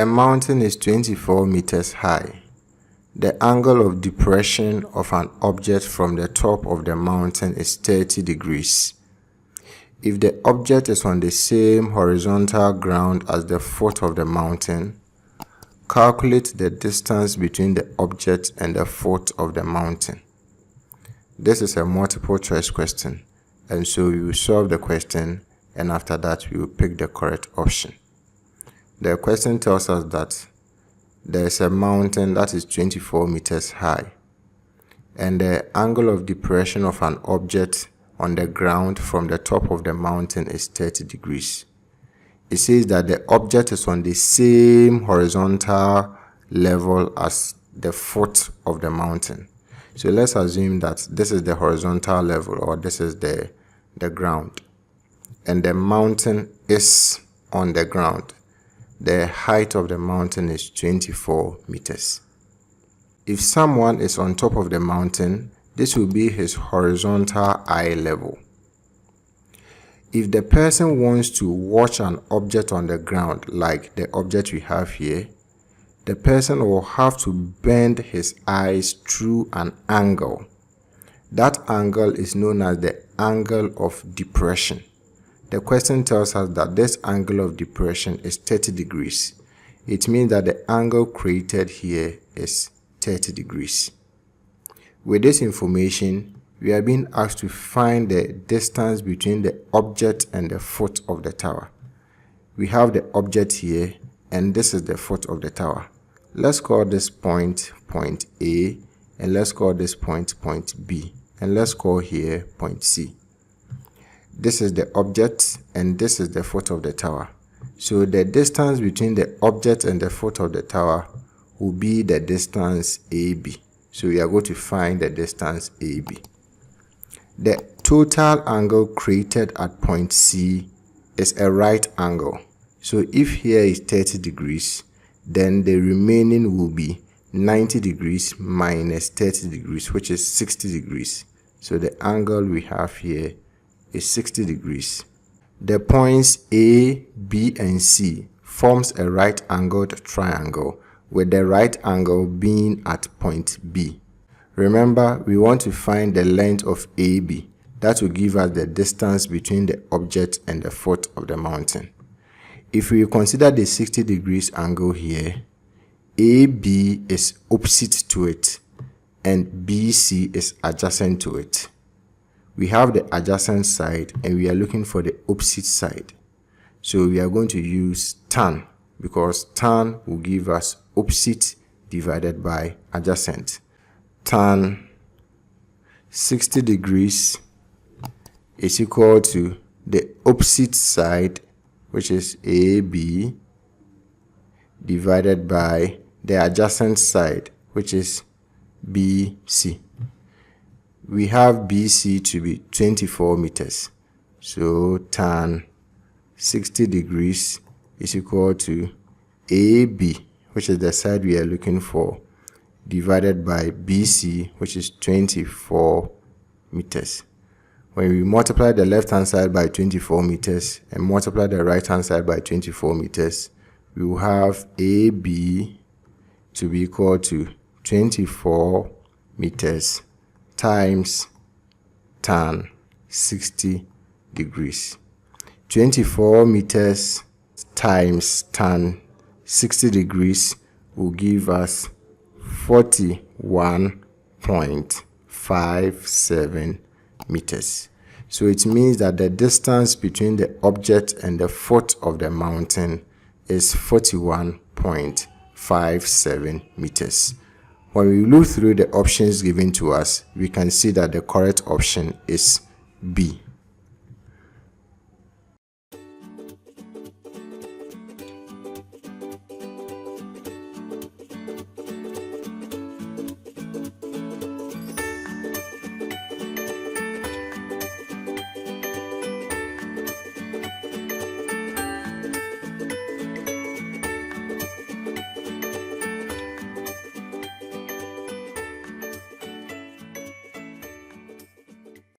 A mountain is 24 meters high. The angle of depression of an object from the top of the mountain is 30 degrees. If the object is on the same horizontal ground as the foot of the mountain, calculate the distance between the object and the foot of the mountain. This is a multiple choice question, and so we will solve the question, and after that we will pick the correct option. The question tells us that there is a mountain that is 24 meters high, and the angle of depression of an object on the ground from the top of the mountain is 30 degrees. It says that the object is on the same horizontal level as the foot of the mountain. So let's assume that this is the horizontal level, or this is the ground, and the mountain is on the ground. The height of the mountain is 24 meters. If someone is on top of the mountain, this will be his horizontal eye level. If the person wants to watch an object on the ground, like the object we have here, the person will have to bend his eyes through an angle. That angle is known as the angle of depression. The question tells us that this angle of depression is 30 degrees. It means that the angle created here is 30 degrees. With this information, we are being asked to find the distance between the object and the foot of the tower. We have the object here, and this is the foot of the tower. Let's call this point point A, and let's call this point B, and let's call here point C. This is the object, and this is the foot of the tower. So the distance between the object and the foot of the tower will be the distance AB. So we are going to find the distance AB. The total angle created at point C is a right angle. So if here is 30 degrees, then the remaining will be 90 degrees minus 30 degrees, which is 60 degrees. So the angle we have here is 60 degrees. The points A, B, and C forms a right-angled triangle, with the right angle being at point B. Remember, we want to find the length of AB. That will give us the distance between the object and the foot of the mountain. If we consider the 60 degrees angle here, AB is opposite to it, and BC is adjacent to it. We have the adjacent side, and we are looking for the opposite side. So we are going to use tan, because tan will give us opposite divided by adjacent. Tan 60 degrees is equal to the opposite side, which is AB, divided by the adjacent side, which is BC. We have BC to be 24 meters. So tan 60 degrees is equal to AB, which is the side we are looking for, divided by BC, which is 24 meters. When we multiply the left hand side by 24 meters and multiply the right hand side by 24 meters, we will have AB to be equal to 24 meters times tan 60 degrees. 24 meters times tan 60 degrees will give us 41.57 meters. So it means that the distance between the object and the foot of the mountain is 41.57 meters. When we look through the options given to us, we can see that the correct option is B.